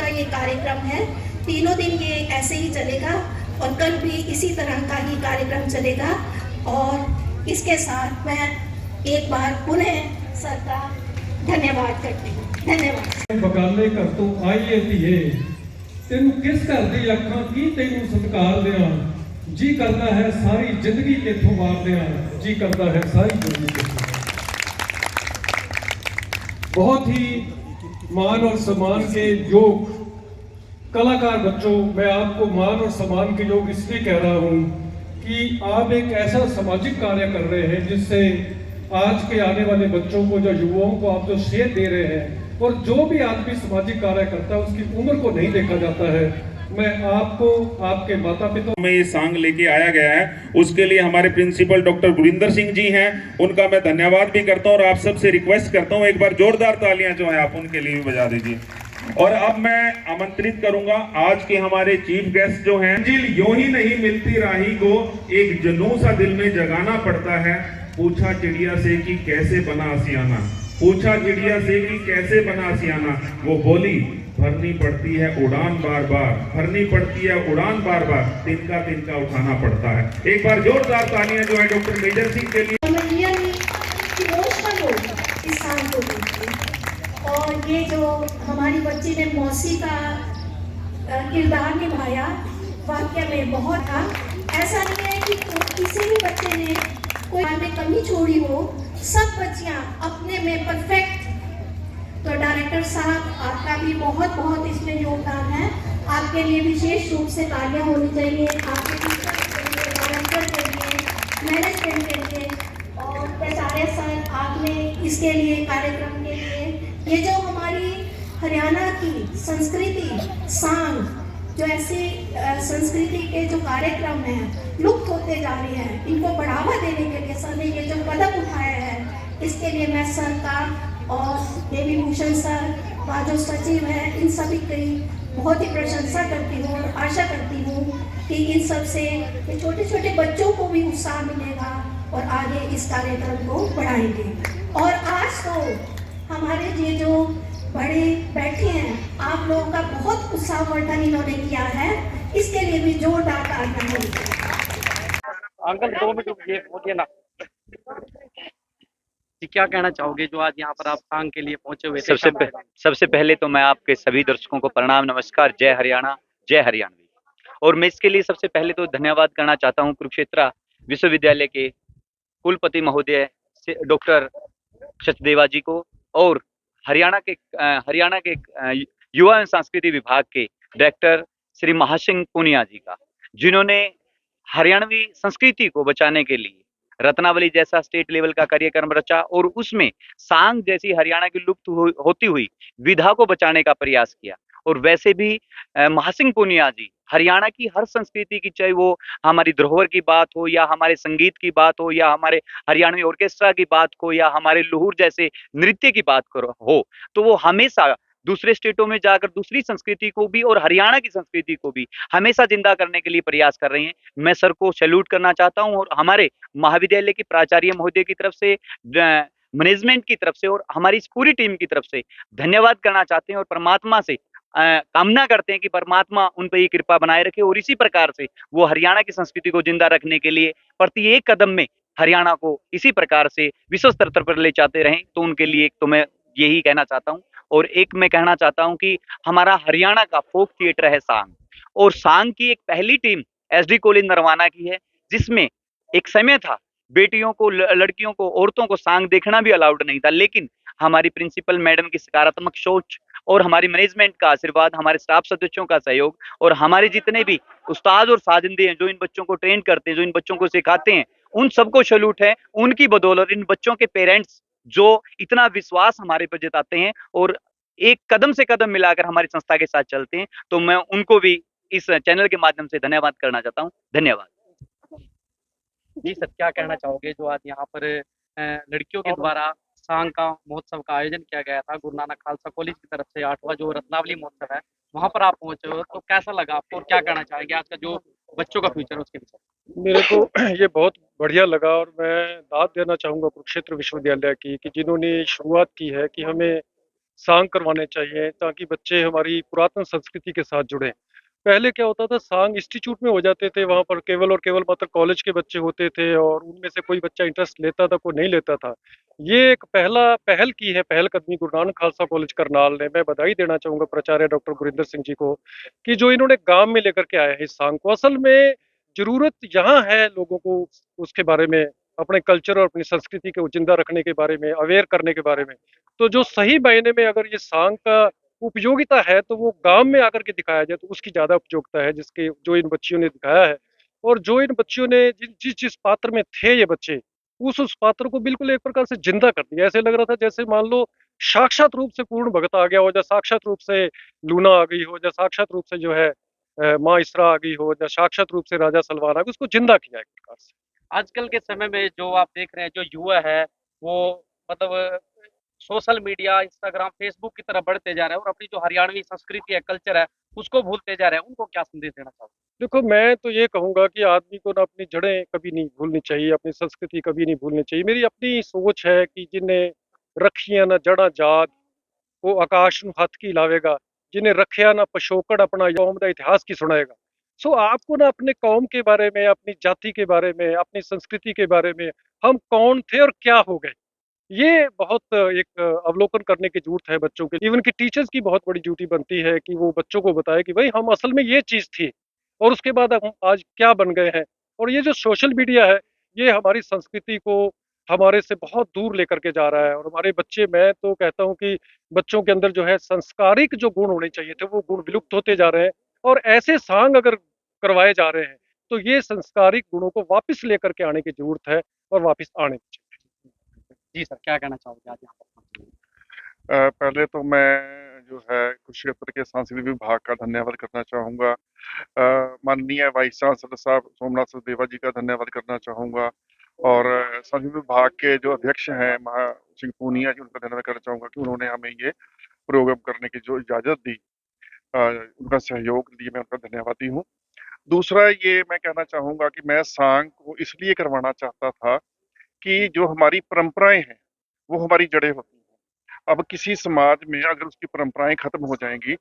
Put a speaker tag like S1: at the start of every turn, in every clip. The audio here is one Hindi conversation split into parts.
S1: का ये कार्यक्रम है। तीनों दिन ये ऐसे ही चलेगा और कल भी इसी तरह का ही कार्यक्रम चलेगा। और इसके साथ मैं एक बार पुनः सर का धन्यवाद करती हूँ। धन्यवाद।
S2: बगाले कर तो आइए धीए, तेनू किस घर दी अखां की तेनू सत्कार दियां, जी करता है सारी जिंदगी तेथों मार दियां, जी करता है सारी जिंदगी तेथों। बहुत ही मान और सम्मान के योग कलाकार बच्चों, मैं आपको मान और सम्मान के योग इसलिए कह रहा हूं कि आप एक ऐसा सामाजिक कार्य कर रहे हैं जिससे आज के आने वाले बच्चों को, जो युवाओं को आप जो सेध दे रहे हैं, और जो भी आदमी सामाजिक कार्य करता है उसकी उम्र को नहीं देखा जाता है। मैं आपको, आपके माता पिता
S3: में ये सॉन्ग लेके आया गया है, उसके लिए हमारे प्रिंसिपल डॉक्टर गुरिंदर सिंह जी हैं, उनका मैं धन्यवाद भी करता हूं और आप सबसे रिक्वेस्ट करता हूं एक बार जोरदार तालियां जो है आप उनके लिए भी बजा दीजिए। और अब मैं आमंत्रित करूंगा आज के हमारे चीफ गेस्ट जो हैं। मंजिल यूं ही नहीं मिलती राही को, एक जुनून सा दिल में जगाना पड़ता है। पूछा चिड़िया से कि कैसे बना आसियाना, पूछा चिड़िया से कि कैसे बना आसियाना, वो बोली भरनी पड़ती है उड़ान बार बार, भरनी पड़ती है उड़ान बार बार, तिनका तिनका उठाना पड़ता है। एक बार जोरदार तालियां जो है डॉक्टर मेजर सिंह के लिए।
S1: और ये जो हमारी बच्ची ने मौसी का किरदार निभाया, वाकई में बहुत था। ऐसा नहीं है कि किसी भी बच्चे ने कोई में कमी छोड़ी हो, सब बच्चियां अपने में परफेक्ट। तो डायरेक्टर साहब, आपका भी बहुत बहुत इसमें योगदान है। आपके लिए विशेष रूप से तालियां होनी चाहिए, आपके टीचर के लिए, डायरेक्टर के लिए, मैनेजमेंट के लिए और प्राचार्य सर, आपने इसके लिए, कार्यक्रम के लिए। ये जो हमारी हरियाणा की संस्कृति सांग, जो ऐसे संस्कृति के जो कार्यक्रम हैं लुप्त होते जा रहे हैं, इनको बढ़ावा देने के लिए सर ने ये जो कदम उठाया है, इसके लिए मैं सर का और देवी भूषण सर का जो सचिव है, इन सभी की बहुत ही प्रशंसा करती हूँ और आशा करती हूँ कि इन सब से छोटे छोटे बच्चों को भी उत्साह मिलेगा और आगे इस कार्यक्रम को बढ़ाएंगे। और आज तो हमारे ये जो बड़े बैठे हैं, आप लोगों का बहुत उत्साहवर्धन इन्होंने किया है, इसके लिए भी जोरदार तालियां होंगी।
S4: अंकल 2 मिनट ये बोलिए ना जी, क्या कहना चाहोगे जो आज यहाँ पर आप सांग के लिए पहुंचे हुए थे?
S5: सबसे पहले तो मैं आपके सभी दर्शकों को प्रणाम, नमस्कार, जय हरियाणा, जय हरियाणवी। और मैं इसके लिए सबसे पहले तो धन्यवाद करना चाहता हूँ कुरुक्षेत्र विश्वविद्यालय के कुलपति महोदय डॉक्टर सचदेवा जी को और हरियाणा के युवा एवं सांस्कृतिक विभाग के डायरेक्टर श्री महासिंह पुनिया जी का, जिन्होंने हरियाणवी संस्कृति को बचाने के लिए रत्नावली जैसा स्टेट लेवल का कार्यक्रम रचा और उसमें सांग जैसी हरियाणा की लुप्त होती हुई विधा को बचाने का प्रयास किया। और वैसे भी महासिंह पुनिया जी हरियाणा की हर संस्कृति की, चाहे वो हमारी धरोहर की बात हो या हमारे संगीत की बात हो या हमारे हरियाणवी ऑर्केस्ट्रा की बात हो या हमारे लुहुर जैसे नृत्य की बात हो, तो वो हमेशा दूसरे स्टेटों में जाकर दूसरी संस्कृति को भी और हरियाणा की संस्कृति को भी हमेशा जिंदा करने के लिए प्रयास कर रहे हैं। मैं सर को सैल्यूट करना चाहता हूं और हमारे महाविद्यालय की प्राचार्य महोदय की तरफ से, मैनेजमेंट की तरफ से और हमारी इस पूरी टीम की तरफ से धन्यवाद करना चाहते हैं और परमात्मा से कामना करते हैं कि परमात्मा उन पर ये कृपा बनाए रखे और इसी प्रकार से वो हरियाणा की संस्कृति को जिंदा रखने के लिए प्रत्येक कदम में हरियाणा को इसी प्रकार से विश्व स्तर पर ले जाते रहें। तो उनके लिए तो मैं यही कहना चाहता हूँ। और एक मैं कहना चाहता हूं कि हमारा हरियाणा का फोक थिएटर है सांग, और सांग की एक पहली टीम एसडी कॉलेज नरवाना की है, जिसमें एक समय था बेटियों को, लड़कियों को, औरतों को सांग देखना भी अलाउड नहीं था, लेकिन हमारी प्रिंसिपल मैडम की सकारात्मक सोच और हमारी मैनेजमेंट का आशीर्वाद, हमारे स्टाफ सदस्यों का सहयोग और हमारे जितने भी उस्ताद और साजिंदे हैं जो इन बच्चों को ट्रेन करते हैं, जो इन बच्चों को सिखाते हैं, उन सबको सैल्यूट है। उनकी बदौलत इन बच्चों के पेरेंट्स जो इतना विश्वास हमारे पर जताते हैं और एक कदम से कदम मिलाकर हमारी संस्था के साथ चलते हैं, तो मैं उनको भी इस चैनल के माध्यम से धन्यवाद करना चाहता हूं। धन्यवाद
S4: जी सर, क्या कहना चाहोगे जो आज यहाँ पर लड़कियों के द्वारा सांग का महोत्सव का आयोजन किया गया था गुरु नानक खालसा कॉलेज की तरफ से, 8वां जो रत्नावली महोत्सव है, वहां पर आप पहुंचे हो, तो कैसा लगा आपको और क्या कहना चाहेंगे आज का जो बच्चों का फ्यूचर है उसके विषय?
S2: मेरे को ये बहुत बढ़िया लगा और मैं दाद देना चाहूँगा कुरुक्षेत्र विश्वविद्यालय की, कि जिन्होंने शुरुआत की है कि हमें सांग करवाने चाहिए ताकि बच्चे हमारी पुरातन संस्कृति के साथ जुड़ें। पहले क्या होता था, सांग इंस्टीट्यूट में हो जाते थे, वहाँ पर केवल और केवल मात्र कॉलेज के बच्चे होते थे और उनमें से कोई बच्चा इंटरेस्ट लेता था, कोई नहीं लेता था। ये एक पहल की है, पहलकदमी गुरु नानक खालसा कॉलेज करनाल ने। मैं बधाई देना चाहूँगा प्राचार्य डॉक्टर गुरिंदर सिंह जी को कि जो इन्होंने गाँव में लेकर के आए हैं इस सांग को। असल में ज़रूरत यहाँ है लोगों को उसके बारे में, अपने कल्चर और अपनी संस्कृति को जिंदा रखने के बारे में, अवेयर करने के बारे में। तो जो सही मायने में अगर ये सांग का उपयोगिता है तो वो गाँव में आकर के दिखाया जाए तो उसकी ज़्यादा उपयोगिता है, जिसके जो इन बच्चियों ने दिखाया है। और जो इन बच्चियों ने जिस पात्र में थे ये बच्चे, उस पात्र को बिल्कुल एक प्रकार से जिंदा कर दिया। ऐसे लग रहा था जैसे मान लो साक्षात रूप से पूर्ण भगत आ गया हो, या साक्षात रूप से लूना आ गई हो, या साक्षात रूप से जो है माँ इसरा आ गई हो, या साक्षात रूप से राजा सलवान आ गए, उसको जिंदा किया एक प्रकार से।
S4: आजकल के समय में जो आप देख रहे हैं, जो युवा है वो मतलब सोशल मीडिया, इंस्टाग्राम, फेसबुक की तरफ बढ़ते जा रहे हैं और अपनी जो हरियाणवी संस्कृति है, कल्चर है, उसको भूलते जा रहे हैं। उनको क्या संदेश देना चाहोगे?
S2: देखो, मैं तो ये कहूँगा कि आदमी को ना अपनी जड़ें कभी नहीं भूलनी चाहिए, अपनी संस्कृति कभी नहीं भूलनी चाहिए। मेरी अपनी सोच है कि जिन्हें रखियां ना जड़ा जाग, वो आकाश ਨੂੰ हथ की लावेगा, जिन्हें रखिया ना पछोकड़ अपना कौम का इतिहास की सुनाएगा। सो आपको ना अपने कौम के बारे में, अपनी जाति के बारे में, अपनी संस्कृति के बारे में, हम कौन थे और क्या हो गए, ये बहुत एक अवलोकन करने की जरूरत है बच्चों के। इवन की टीचर्स की बहुत बड़ी ड्यूटी बनती है कि वो बच्चों को बताए कि भाई हम असल में ये चीज़ थी और उसके बाद हम आज क्या बन गए हैं। और ये जो सोशल मीडिया है, ये हमारी संस्कृति को हमारे से बहुत दूर लेकर के जा रहा है। और हमारे बच्चे, मैं तो कहता हूँ कि बच्चों के अंदर जो है संस्कारिक जो गुण होने चाहिए थे, वो गुण विलुप्त होते जा रहे हैं। और ऐसे सांग अगर करवाए जा रहे हैं तो ये संस्कारिक गुणों को वापस लेकर के आने की जरूरत है और वापस आने की चाहिए।
S4: जी सर, क्या कहना चाहोगे आज यहाँ पर?
S6: पहले तो मैं जो है कुरुक्षेत्र के सांस्कृतिक विभाग का धन्यवाद करना चाहूँगा। माननीय वाइस चांसलर साहब सोमनाथ सचदेवा जी का धन्यवाद करना चाहूँगा और सांस्कृतिक विभाग के जो अध्यक्ष हैं महा सिंह पूनिया जी, उनका धन्यवाद करना चाहूँगा कि उन्होंने हमें ये प्रोग्राम करने की जो इजाज़त दी, उनका सहयोग लिए मैं उनका धन्यवादी हूँ। दूसरा ये मैं कहना चाहूँगा कि मैं सांग को इसलिए करवाना चाहता था कि जो हमारी परंपराएं हैं वो हमारी जड़ें होती हैं। अब किसी समाज में अगर उसकी परंपराएं खत्म हो जाएंगी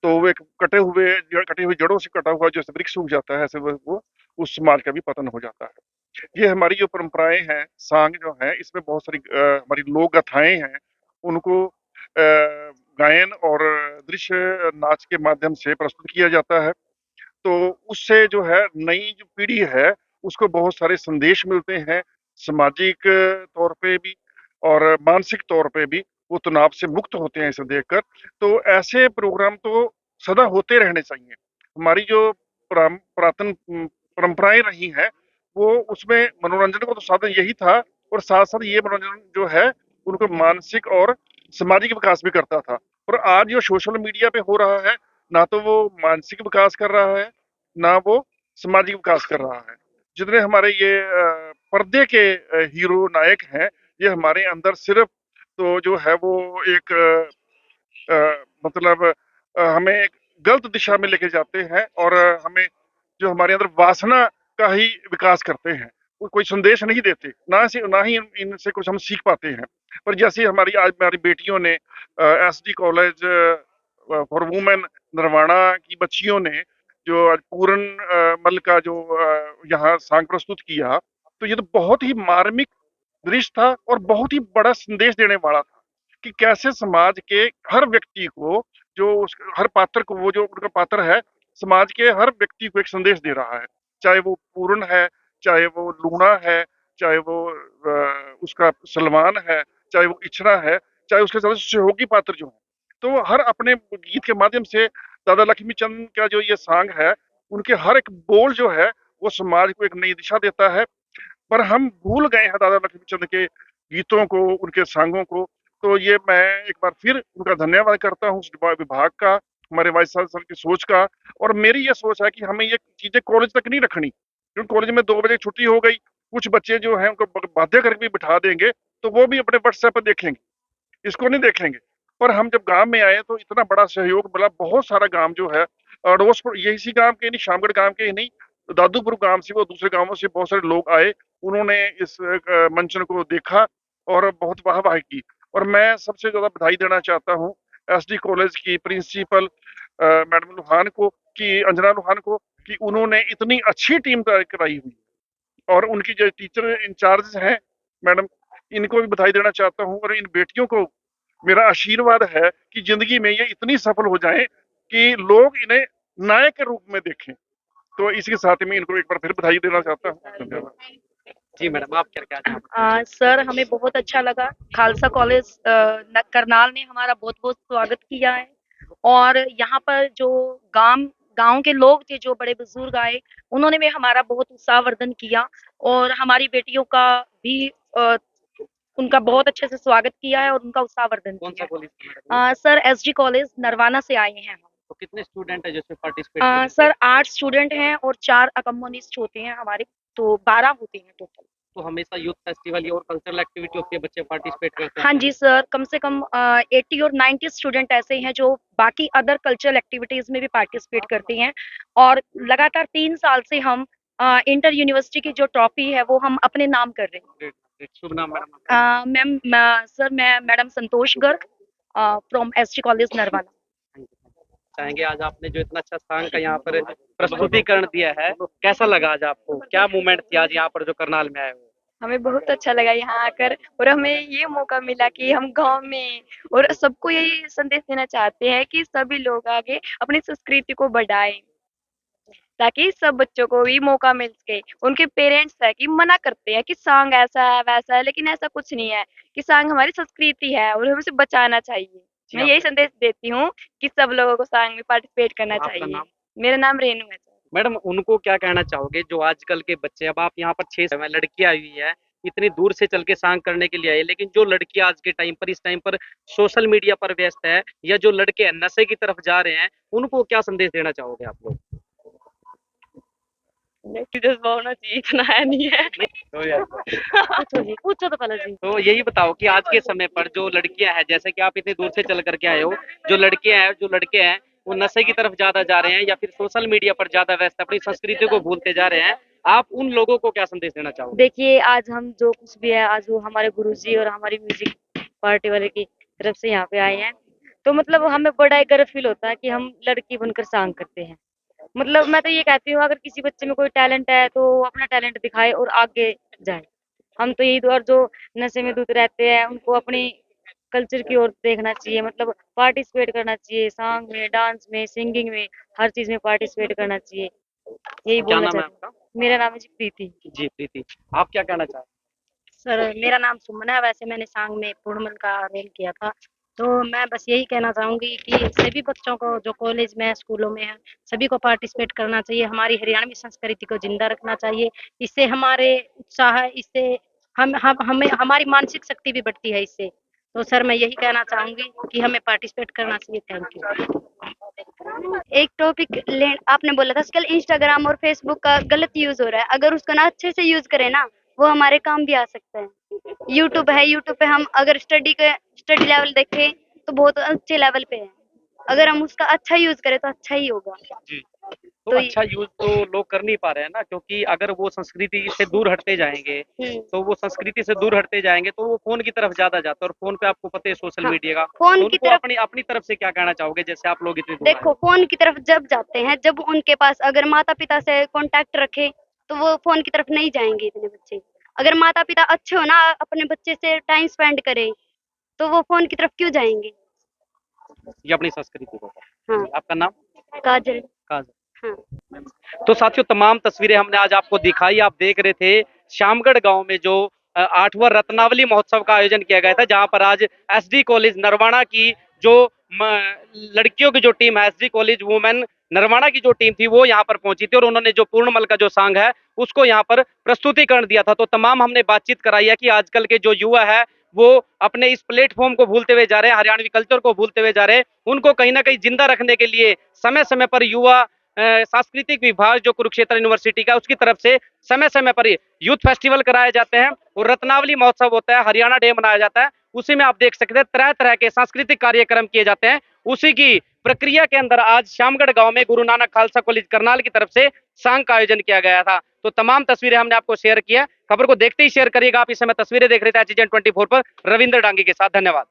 S6: तो वो एक कटी हुई जड़ों से कटा हुआ जैसे वृक्ष सूख जाता है, ऐसे वो उस समाज का भी पतन हो जाता है। ये हमारी जो परंपराएं हैं, सांग जो है, इसमें बहुत सारी हमारी लोक गाथाएं हैं, उनको गायन और दृश्य नाच के माध्यम से प्रस्तुत किया जाता है। तो उससे जो है नई जो पीढ़ी है उसको बहुत सारे संदेश मिलते हैं, सामाजिक तौर पे भी और मानसिक तौर पे भी वो तनाव से मुक्त होते हैं इसे देखकर। तो ऐसे प्रोग्राम तो सदा होते रहने चाहिए। हमारी जो पुरातन परंपराएं रही हैं वो उसमें मनोरंजन का तो साधन यही था और साथ साथ ये मनोरंजन जो है उनको मानसिक और सामाजिक विकास भी करता था। और आज जो सोशल मीडिया पे हो रहा है, ना तो वो मानसिक विकास कर रहा है, ना वो सामाजिक विकास कर रहा है। जितने हमारे ये पर्दे के हीरो नायक हैं, ये हमारे अंदर सिर्फ तो जो है वो एक मतलब हमें एक गलत दिशा में लेके जाते हैं और हमें जो हमारे अंदर वासना का ही विकास करते हैं। वो कोई संदेश नहीं देते, ना ही इनसे कुछ हम सीख पाते हैं। पर जैसे हमारी बेटियों ने SD college for women Narwana की बच्चियों ने जो आज पूरन मल का जो यहाँ सांग प्रस्तुत किया, तो ये तो बहुत ही मार्मिक दृश्य था और बहुत ही बड़ा संदेश देने वाला था कि कैसे समाज के हर व्यक्ति को हर पात्र को, वो जो उनका पात्र है, समाज के हर व्यक्ति को एक संदेश दे रहा है। चाहे वो पूर्ण है, चाहे वो लूना है, चाहे वो उसका सलमान है, चाहे वो इचरा है, चाहे उसके साथ सहयोगी पात्र जो है। तो हर अपने गीत के माध्यम से दादा लक्ष्मी चंद का जो ये सांग है, उनके हर एक बोल जो है वो समाज को एक नई दिशा देता है। पर हम भूल गए हैं दादा लक्ष्मीचंद के गीतों को, उनके सांगों को। तो ये मैं एक बार फिर उनका धन्यवाद करता हूँ, विभाग का, हमारे वाइस चांसलर की सोच का। और मेरी ये सोच है कि हमें ये चीजें कॉलेज तक नहीं रखनी, क्योंकि कॉलेज में 2 बजे छुट्टी हो गई, कुछ बच्चे जो हैं उनको बाध्य करके भी बिठा देंगे तो वो भी अपने व्हाट्सएप पर देखेंगे, इसको नहीं देखेंगे। पर हम जब गांव में आए तो इतना बड़ा सहयोग मिला, बहुत सारा गांव जो है अड़ोस यही इसी गांव के नहीं, शामगढ़ गांव के ही नहीं, दादूपुर गांव से, वो दूसरे गांवों से बहुत सारे लोग आए, उन्होंने इस मंचन को देखा और बहुत वाहवाही की। और मैं सबसे ज्यादा बधाई देना चाहता हूँ एसडी कॉलेज की प्रिंसिपल मैडम लुहान को, कि अंजना लुहान को, कि उन्होंने इतनी अच्छी टीम तैयार कराई हुई है। और उनकी जो टीचर इंचार्ज हैं मैडम, इनको भी बधाई देना चाहता हूँ। और इन बेटियों को मेरा आशीर्वाद है कि जिंदगी में ये इतनी सफल हो जाएं कि लोग इन्हें नायक के रूप में देखें। तो इसके साथ में इनको एक बार फिर बधाई देना चाहता हूँ। धन्यवाद।
S4: जी मैडम, आप क्या कहना चाहेंगे?
S7: सर हमें बहुत अच्छा लगा। खालसा कॉलेज करनाल ने हमारा बहुत बहुत स्वागत किया है। और यहाँ पर जो गांव के लोग थे, जो बड़े बुजुर्ग आए, उन्होंने भी हमारा बहुत उत्साहवर्धन किया। और हमारी बेटियों का भी उनका बहुत अच्छे से स्वागत किया है और उनका उत्साहवर्धन
S4: कौन सा
S7: किया
S4: कॉलेज था madam?
S7: Sir SD college Narwana से आए हैं हम।
S4: तो कितने स्टूडेंट है जिसमें पार्टिसिपेट
S7: सर 8 स्टूडेंट हैं और 4 अकम्युनिस्ट होते हैं हमारे, तो 12 होते हैं टोटल।
S4: तो हमेशा यूथ फेस्टिवल और कल्चरल एक्टिविटी होती है, बच्चे पार्टिसिपेट करते हैं?
S7: हाँ जी सर, कम से कम 80 और 90 स्टूडेंट ऐसे हैं जो बाकी अदर कल्चरल एक्टिविटीज में भी पार्टिसिपेट करते हैं। और लगातार 3 साल से हम इंटर यूनिवर्सिटी की जो ट्रॉफी है वो हम अपने नाम कर रहे हैं।
S4: Great, great. शुभ नाम मैडम आपका?
S7: मैं madam Santosh Garg from ST college Narwana.
S4: चाहेंगे आज आपने जो इतना अच्छा सॉन्ग का यहाँ पर प्रस्तुतिकरण दिया है, कैसा लगा आज आपको? क्या मूवमेंट थी आज यहाँ पर जो करनाल में आए हो?
S8: हमें बहुत अच्छा लगा यहाँ आकर, और हमें ये मौका मिला कि हम गांव में और सबको यही संदेश देना चाहते हैं कि सभी लोग आगे अपनी संस्कृति को बढ़ाएं, ताकि सब बच्चों को भी मौका मिल सके। उनके पेरेंट्स है कि मना करते हैं कि सांग ऐसा है वैसा है, लेकिन ऐसा कुछ नहीं है कि सांग हमारी संस्कृति है और हमें उसे बचाना चाहिए। मैं यही संदेश देती हूँ कि सब लोगों को सांग में पार्टिसिपेट करना
S4: आपका
S8: चाहिए।
S4: नाम?
S8: मेरा नाम रेनू है सर।
S4: मैडम, उनको क्या कहना चाहोगे जो आजकल के बच्चे, अब आप यहाँ पर 6 समय लड़की आई हुई है, इतनी दूर से चल के सांग करने के लिए आई, लेकिन जो लड़की आज के टाइम पर, इस टाइम पर सोशल मीडिया पर व्यस्त है, या जो लड़के नशे की तरफ जा रहे हैं, उनको क्या संदेश देना चाहोगे आप लोग?
S8: जज्बा होना चाहिए, इतना है नहीं है।
S7: पूछो तो पहले जी।
S4: तो यही बताओ कि आज के समय पर जो लड़कियां हैं, जैसे कि आप इतनी दूर से चल करके आए हो, जो लड़के हैं वो नशे की तरफ ज्यादा जा रहे हैं या फिर सोशल मीडिया पर ज्यादा व्यस्त, अपनी संस्कृति को भूलते जा रहे हैं, आप उन लोगों को क्या संदेश देना चाहोगे?
S7: देखिए, आज हम जो कुछ भी है, आज वो हमारे गुरुजी और हमारी म्यूजिक पार्टी वाले की तरफ से यहाँ पे आए हैं, तो मतलब हमें बड़ा एक गर्व फील होता है कि हम लड़की बनकर सांग करते हैं। मतलब मैं तो ये कहती हूँ, अगर किसी बच्चे में कोई टैलेंट है तो वो अपना टैलेंट दिखाए और आगे जाए। हम तो यही, और जो नशे में धुत रहते हैं उनको अपनी कल्चर की ओर देखना चाहिए, मतलब पार्टिसिपेट करना चाहिए, सॉन्ग में, डांस में, सिंगिंग में, हर चीज में पार्टिसिपेट करना चाहिए। यही
S4: क्या
S7: बोलना
S4: नाम है
S7: चाहती
S4: आपका?
S7: हूँ। मेरा नाम है जी प्रीति।
S4: जी प्रीति, आप क्या कहना चाहते
S7: सर मेरा नाम सुमन है, वैसे मैंने सॉन्ग में पूर्णमल का रोल किया था। तो मैं बस यही कहना चाहूंगी कि सभी बच्चों को जो कॉलेज में है, स्कूलों में है, सभी को पार्टिसिपेट करना चाहिए, हमारी हरियाणवी संस्कृति को जिंदा रखना चाहिए। इससे हमारे उत्साह, इससे हम हमें हमारी मानसिक शक्ति भी बढ़ती है इससे। तो सर मैं यही कहना चाहूंगी कि हमें पार्टिसिपेट करना चाहिए। Thank you.
S8: एक टॉपिक आपने बोला था, आजकल इंस्टाग्राम और फेसबुक का गलत यूज हो रहा है, अगर उसका ना अच्छे से यूज करें ना, वो हमारे काम भी आ सकता है। यूट्यूब है, यूट्यूब पे हम अगर स्टडी लेवल देखें तो बहुत अच्छे लेवल पे है, अगर हम उसका अच्छा यूज करें तो अच्छा ही होगा।
S4: जी, तो
S8: तो
S4: अच्छा यूज तो लोग कर नहीं पा रहे हैं ना, क्योंकि अगर वो संस्कृति से दूर हटते जाएंगे, तो वो फोन की तरफ ज्यादा जाते हैं, और फोन पे आपको पता है सोशल
S8: हाँ,
S4: मीडिया का।
S8: फोन
S4: तो
S8: की
S4: उनको
S8: तरफ
S4: अपनी अपनी तरफ से क्या कहना चाहोगे, जैसे आप लोग इतने दूर आए
S8: देखो,
S4: हो?
S8: फोन की तरफ जब जाते हैं, जब उनके पास अगर माता पिता से कांटेक्ट रखे, तो वो फोन की तरफ नहीं जाएंगे इतने बच्चे। अगर माता पिता अच्छे हो ना, अपने बच्चे से टाइम स्पेंड करें, तो वो फोन की तरफ क्यों जाएंगे।
S4: ये अपनी संस्कृति को।
S8: हाँ।
S4: आपका नाम?
S8: काजल।
S4: काजल।
S8: हाँ।
S4: तो साथियों, तमाम तस्वीरें हमने आज आपको दिखाई। आप देख रहे थे श्यामगढ़ गांव में जो 8वां रत्नावली महोत्सव का आयोजन किया गया था, जहां पर आज एसडी कॉलेज नरवाना की जो लड़कियों की जो टीम है, एसडी कॉलेज वुमेन नरवाना की जो टीम थी, वो यहाँ पर पहुंची थी और उन्होंने जो पूर्णमल का जो सॉन्ग है उसको यहाँ पर प्रस्तुतिकरण दिया था। तो तमाम हमने बातचीत कराई है कि आजकल के जो युवा है वो अपने इस प्लेटफॉर्म को भूलते हुए जा रहे हैं, हरियाणवी कल्चर को भूलते हुए जा रहे हैं। उनको कहीं ना कहीं जिंदा रखने के लिए समय समय पर युवा सांस्कृतिक विभाग जो कुरुक्षेत्र यूनिवर्सिटी का, उसकी तरफ से समय समय पर यूथ फेस्टिवल कराए जाते हैं और रत्नावली महोत्सव होता है, हरियाणा डे मनाया जाता है। उसी में आप देख सकते हैं तरह तरह के सांस्कृतिक कार्यक्रम किए जाते हैं। उसी की प्रक्रिया के अंदर आज श्यामगढ़ गांव में गुरु नानक खालसा कॉलेज करनाल की तरफ से सांग का आयोजन किया गया था। तो तमाम तस्वीरें हमने आपको शेयर किया। खबर को देखते ही शेयर करिएगा। आप इस समय तस्वीरें देख रहे थे HGN 24 पर रविंद्र डांगी के साथ। धन्यवाद।